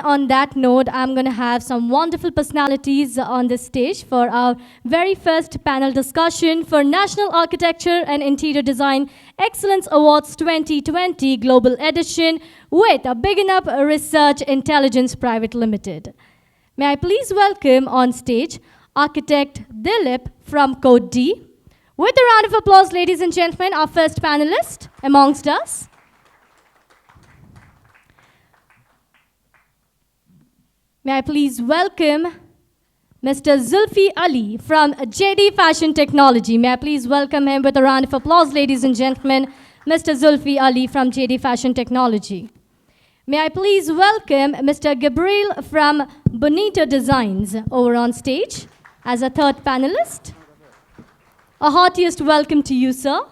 on that note, I'm going to have some wonderful personalities on this stage for our very first panel discussion for National Architecture and Interior Design Excellence Awards 2020 Global Edition with a Beginup Research Intelligence Private Limited. May I please welcome on stage Architect Dhileep from Code D. With a round of applause, ladies and gentlemen, our first panelist amongst us. May I please welcome Mr. Zulfi Ali from JD Fashion Technology. May I please welcome him with a round of applause, ladies and gentlemen, Mr. Zulfi Ali from JD Fashion Technology. May I please welcome Mr. Gabriel from Bonito Designs over on stage as a third panelist. A heartiest welcome to you, sir.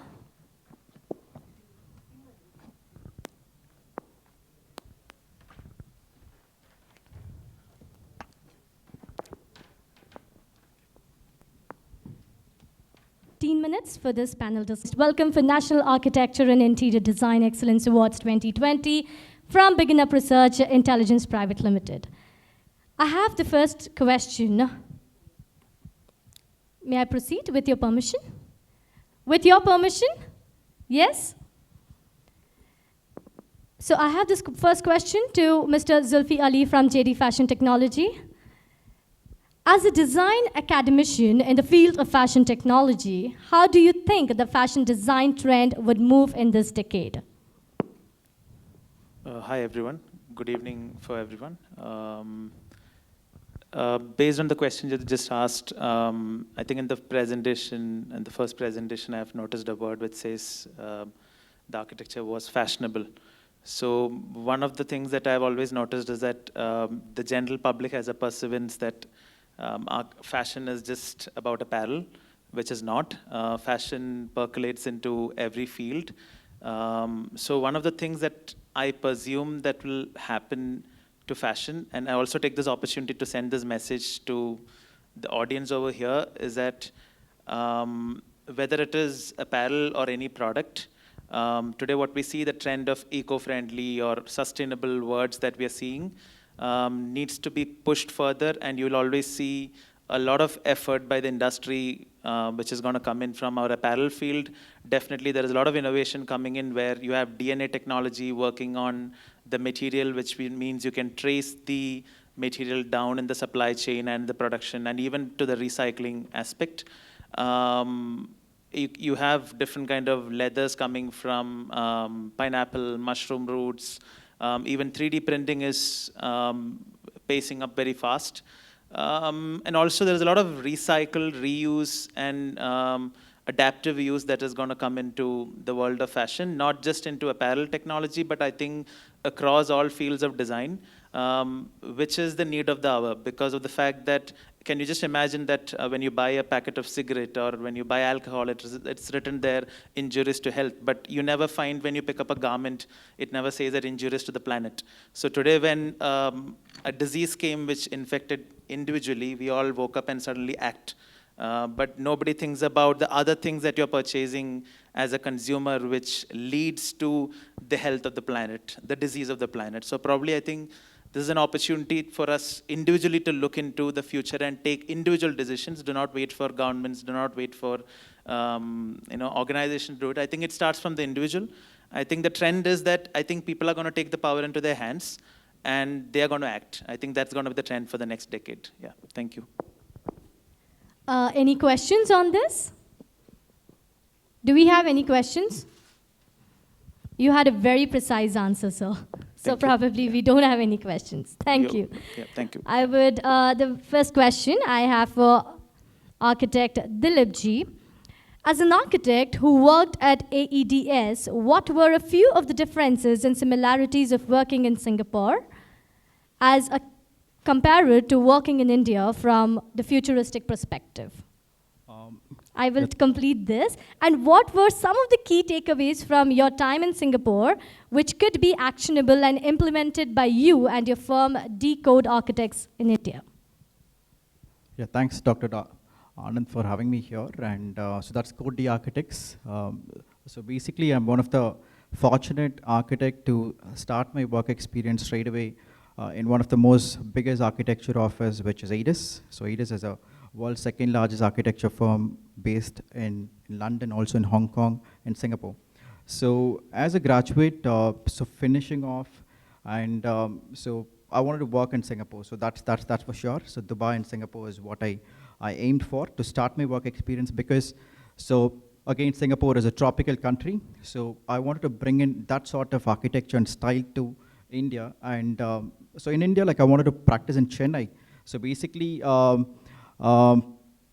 Minutes for this panel discussion. Welcome for National Architecture and Interior Design Excellence Awards 2020 from Beginup Research Intelligence Private Limited. I have the first question. May I proceed with your permission? With your permission? Yes? So I have this first question to Mr. Zulfi Ali from JD Fashion Technology. As a design academician in the field of fashion technology, how do you think the fashion design trend would move in this decade? Hi, everyone. Good evening for everyone. Based on the question you just asked, I think in the presentation, in the first presentation, I have noticed a word which says the architecture was fashionable. So one of the things that I've always noticed is that the general public has a perseverance that fashion is just about apparel, which is not. Fashion percolates into every field. So one of the things that I presume that will happen to fashion, and I also take this opportunity to send this message to the audience over here, is that whether it is apparel or any product, today what we see, the trend of eco-friendly or sustainable words that we are seeing, needs to be pushed further, and you'll always see a lot of effort by the industry which is going to come in from our apparel field. Definitely there is a lot of innovation coming in where you have DNA technology working on the material, which means you can trace the material down in the supply chain and the production and even to the recycling aspect. You have different kind of leathers coming from pineapple, mushroom roots. Even 3D printing is pacing up very fast. And also there's a lot of recycle, reuse, and adaptive use that is going to come into the world of fashion, not just into apparel technology, but I think across all fields of design, which is the need of the hour because of the fact that, can you just imagine that when you buy a packet of cigarette or when you buy alcohol, it's written there, injurious to health, but you never find when you pick up a garment, it never says that injurious to the planet. So today when a disease came which infected individually, we all woke up and suddenly act. But nobody thinks about the other things that you're purchasing as a consumer, which leads to the health of the planet, the disease of the planet. So probably I think this is an opportunity for us individually to look into the future and take individual decisions. Do not wait for governments. Do not wait for organizations to do it. I think it starts from the individual. I think the trend is that I think people are going to take the power into their hands and they are going to act. I think that's going to be the trend for the next decade. Yeah, thank you. Any questions on this? Do we have any questions? You had a very precise answer, sir. So probably we don't have any questions. Thank you. Yeah, thank you. I would, the first question I have for architect Dhileep ji. As an architect who worked at AEDS, what were a few of the differences and similarities of working in Singapore as a compared to working in India from the futuristic perspective? I will complete this. And what were some of the key takeaways from your time in Singapore which could be actionable and implemented by you and your firm Decode Architects in India? Yeah, thanks, Dr. Anand, for having me here. And so that's Code D Architects. So basically, I'm one of the fortunate architect to start my work experience straight away in one of the most biggest architecture office, which is ADIS. So ADIS is a world's second largest architecture firm based in London, also in Hong Kong and Singapore. So as a graduate, so finishing off, and so I wanted to work in Singapore. So that's for sure. So Dubai and Singapore is what I aimed for to start my work experience, because so again, Singapore is a tropical country. So I wanted to bring in that sort of architecture and style to India. And so in India, like I wanted to practice in Chennai. So basically,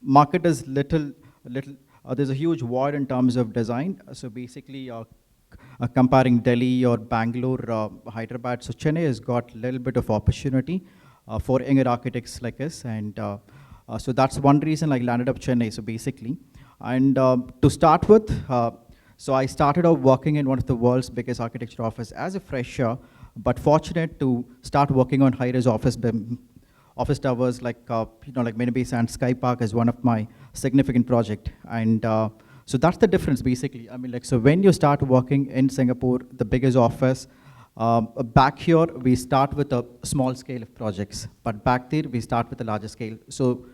market is little, there's a huge void in terms of design. So basically, comparing Delhi or Bangalore, Hyderabad, so Chennai has got a little bit of opportunity for younger architects like us. And so that's one reason I landed up Chennai, so basically. And to start with, so I started out working in one of the world's biggest architecture office as a fresher, but fortunate to start working on high-rise office towers like like Minibase and Sky Park is one of my significant project. And so that's the difference basically. I mean, like, so when you start working in Singapore, the biggest office, back here we start with a small scale of projects, but back there we start with a larger scale. So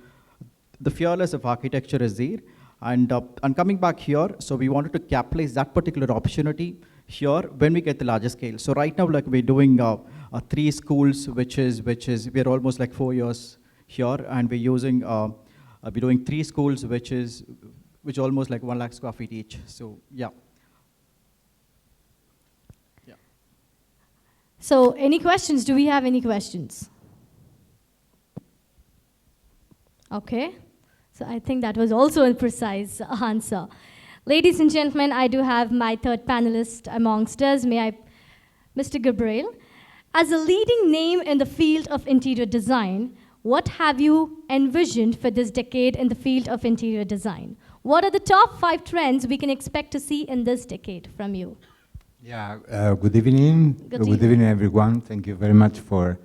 the fearless of architecture is there. And coming back here, so we wanted to capitalize that particular opportunity here when we get the larger scale. So right now, like we're doing 3 schools, which is we're almost like 4 years here, and we're using we're doing 3 schools, which almost like 1 lakh square feet each. So yeah. So any questions? Do we have any questions? Okay. So I think that was also a precise answer. Ladies and gentlemen, I do have my third panelist amongst us. Mr. Gabriel, as a leading name in the field of interior design, what have you envisioned for this decade in the field of interior design? What are the top 5 trends we can expect to see in this decade from you? Yeah, good evening. Good evening, everyone. Thank you very much for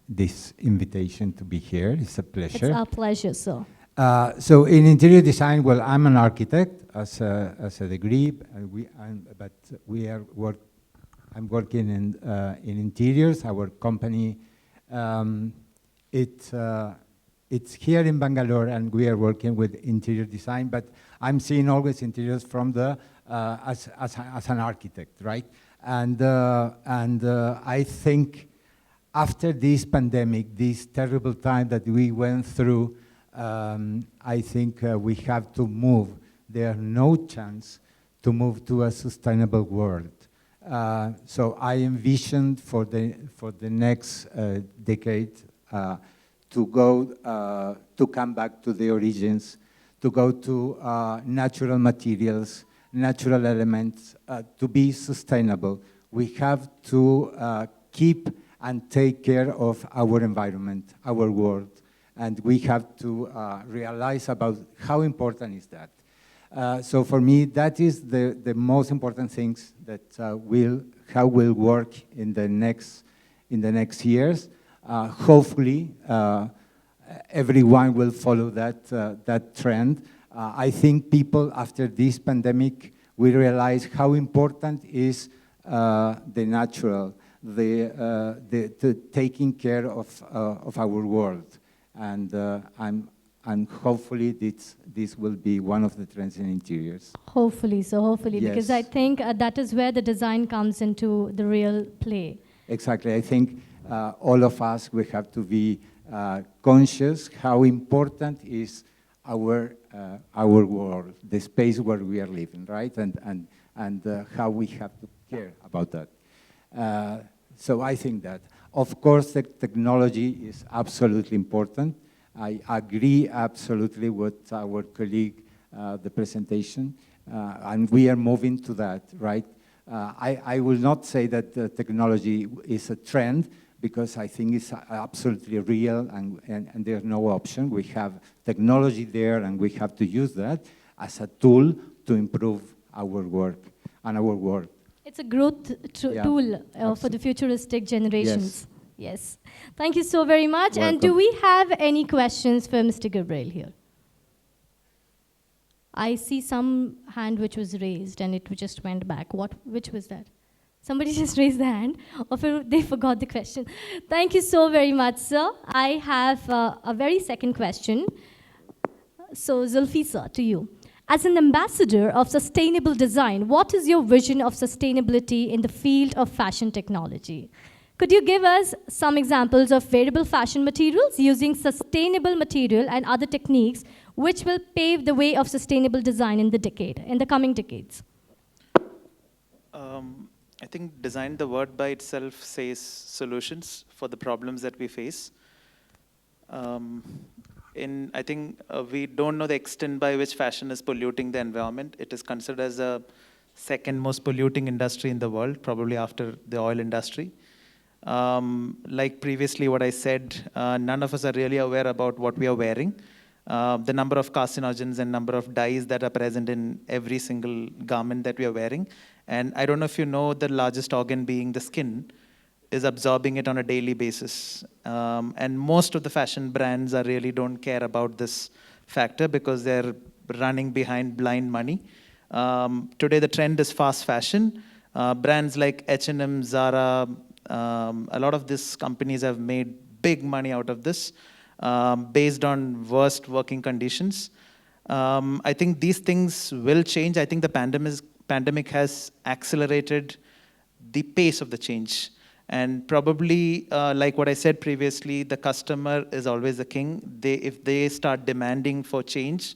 this invitation to be here. It's a pleasure. It's our pleasure, sir. So in interior design, well, I'm an architect as a degree, but I'm working in interiors. Our company, it's here in Bangalore, and we are working with interior design. But I'm seeing always interiors from the as an architect, right? And I think after this pandemic, this terrible time that we went through, I think we have to move. There's no chance to move to a sustainable world. So I envisioned for the next decade to come back to the origins, to go to natural materials, natural elements, to be sustainable. We have to keep and take care of our environment, our world. And we have to realize about how important is that. So for me, that is the most important things that how will work in the next years. Hopefully, everyone will follow that trend. I think people after this pandemic will realize how important is the natural, the taking care of our world. And hopefully this will be one of the trends in interiors. Hopefully, so hopefully, yes. Because I think that is where the design comes into the real play. Exactly. I think all of us, we have to be conscious how important is our world, the space where we are living, right? And how we have to care about that. So I think that, of course, the technology is absolutely important. I agree absolutely with our colleague, the presentation, and we are moving to that, right? I will not say that technology is a trend, because I think it's absolutely real and there's no option. We have technology there, and we have to use that as a tool to improve our work and our world. It's a growth tool for the futuristic generations. Yes. Thank you so very much. Welcome. And do we have any questions for Mr. Gabriel here? I see some hand which was raised and it just went back. Which was that? Somebody just raised their hand, or they forgot the question. Thank you so very much, sir. I have a very second question. So, Zulfi, sir, to you. As an ambassador of sustainable design, what is your vision of sustainability in the field of fashion technology? Could you give us some examples of wearable fashion materials using sustainable material and other techniques which will pave the way of sustainable design in the coming decades? I think design, the word by itself, says solutions for the problems that we face. I think we don't know the extent by which fashion is polluting the environment. It is considered as the second most polluting industry in the world, probably after the oil industry. Like previously what I said, none of us are really aware about what we are wearing. The number of carcinogens and number of dyes that are present in every single garment that we are wearing. And I don't know if you know, the largest organ being the skin is absorbing it on a daily basis. And most of the fashion brands are really don't care about this factor because they're running behind blind money. Today the trend is fast fashion. Brands like H&M, Zara, a lot of these companies have made big money out of this based on worst working conditions. I think these things will change. I think the pandemic has accelerated the pace of the change. And probably, like what I said previously, the customer is always the king. If they start demanding for change,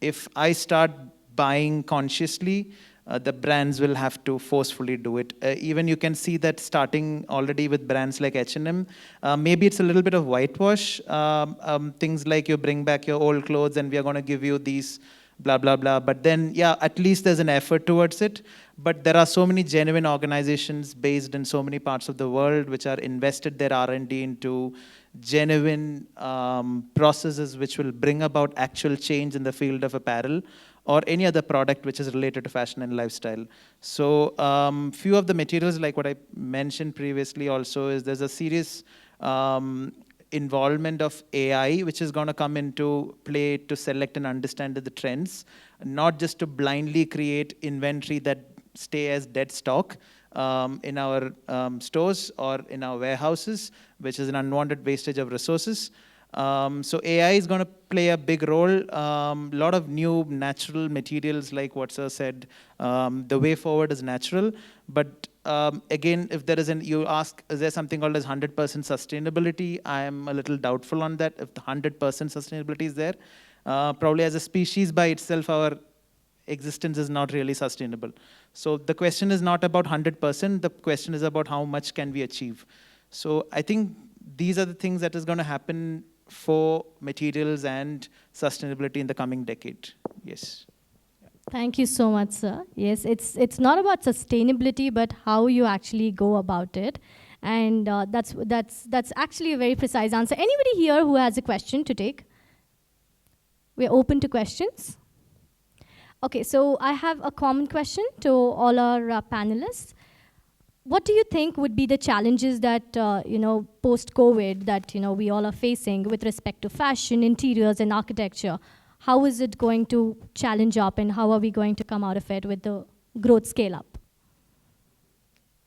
if I start buying consciously, the brands will have to forcefully do it. Even you can see that starting already with brands like H&M. Maybe it's a little bit of whitewash. Things like you bring back your old clothes and we are going to give you these blah, blah, blah. But then, yeah, at least there's an effort towards it. But there are so many genuine organizations based in so many parts of the world which are invested their R&D into genuine processes which will bring about actual change in the field of apparel or any other product which is related to fashion and lifestyle. So few of the materials, like what I mentioned previously also, is there's a serious involvement of AI, which is going to come into play to select and understand the trends, not just to blindly create inventory that stay as dead stock in our stores or in our warehouses, which is an unwanted wastage of resources. So AI is going to play a big role. Lot of new natural materials, like what sir said. The way forward is natural. But again, if there is you ask, is there something called as 100% sustainability? I am a little doubtful on that. If the 100% sustainability is there, probably as a species by itself, our existence is not really sustainable. So the question is not about 100%. The question is about how much can we achieve. So I think these are the things that is going to happen for materials and sustainability in the coming decade. Yes. Thank you so much, sir. Yes, it's not about sustainability, but how you actually go about it. And that's actually a very precise answer. Anybody here who has a question to take? We're open to questions. Okay, so I have a common question to all our panelists. What do you think would be the challenges that, post-COVID that, we all are facing with respect to fashion, interiors, and architecture? How is it going to challenge up, and how are we going to come out of it with the growth scale up?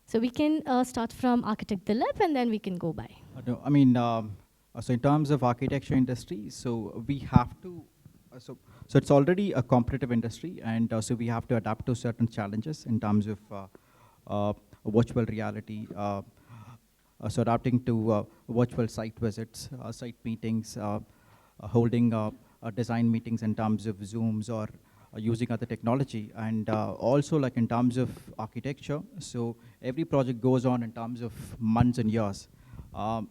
So we can start from architect Dhileep, and then we can go by. No, I mean, so in terms of architecture industry, so we have to, so it's already a competitive industry, and so we have to adapt to certain challenges in terms of virtual reality, so adapting to virtual site visits, site meetings, holding design meetings in terms of Zooms or using other technology, and also like in terms of architecture. So every project goes on in terms of months and years.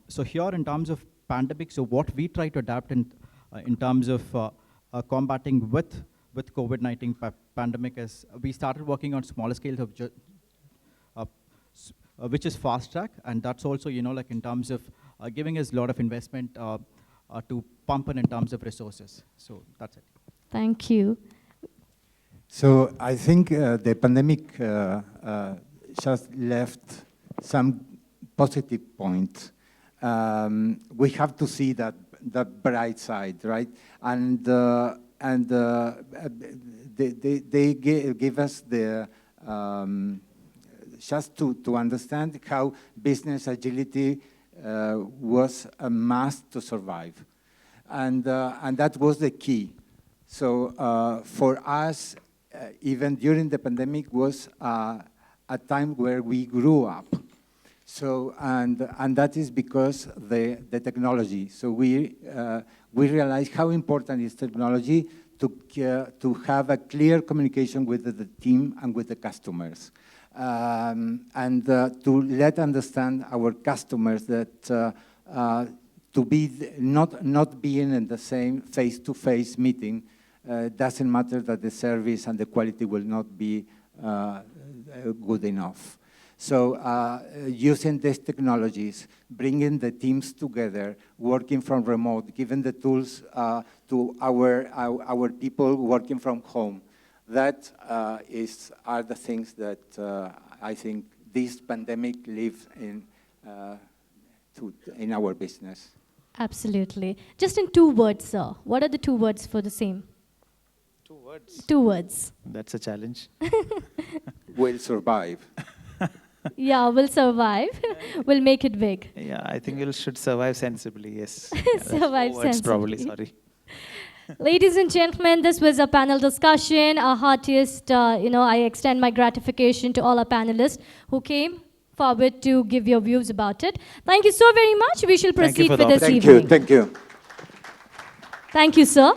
So here in terms of pandemic, so what we try to adapt in terms of combating with COVID-19 pandemic is we started working on smaller scales of which is fast track, and that's also, like in terms of giving us a lot of investment to pump in terms of resources. So that's it. Thank you. So I think the pandemic just left some positive points. We have to see that the bright side, right? And they give us the just to understand how business agility was a must to survive. And that was the key. So for us, even during the pandemic, was a time where we grew up. So, and that is because the technology. So we realized how important is technology to have a clear communication with the team and with the customers. And to let understand our customers that to be not being in the same face-to-face meeting doesn't matter that the service and the quality will not be good enough. So using these technologies, bringing the teams together, working from remote, giving the tools to our people working from home, that are the things that I think this pandemic lives in our business. Absolutely. Just in 2 words, sir. What are the 2 words for the same? 2 words. 2 words. That's a challenge. We'll survive. Yeah, we'll survive. We'll make it big. Yeah, I think we should survive sensibly, yes. Survive 4 words probably, sensibly. sorry. Ladies and gentlemen, this was a panel discussion. Our heartiest, I extend my gratification to all our panelists who came forward to give your views about it. Thank you so very much. We shall Thank you proceed for the with this Thank evening. you, thank you. Thank you, sir.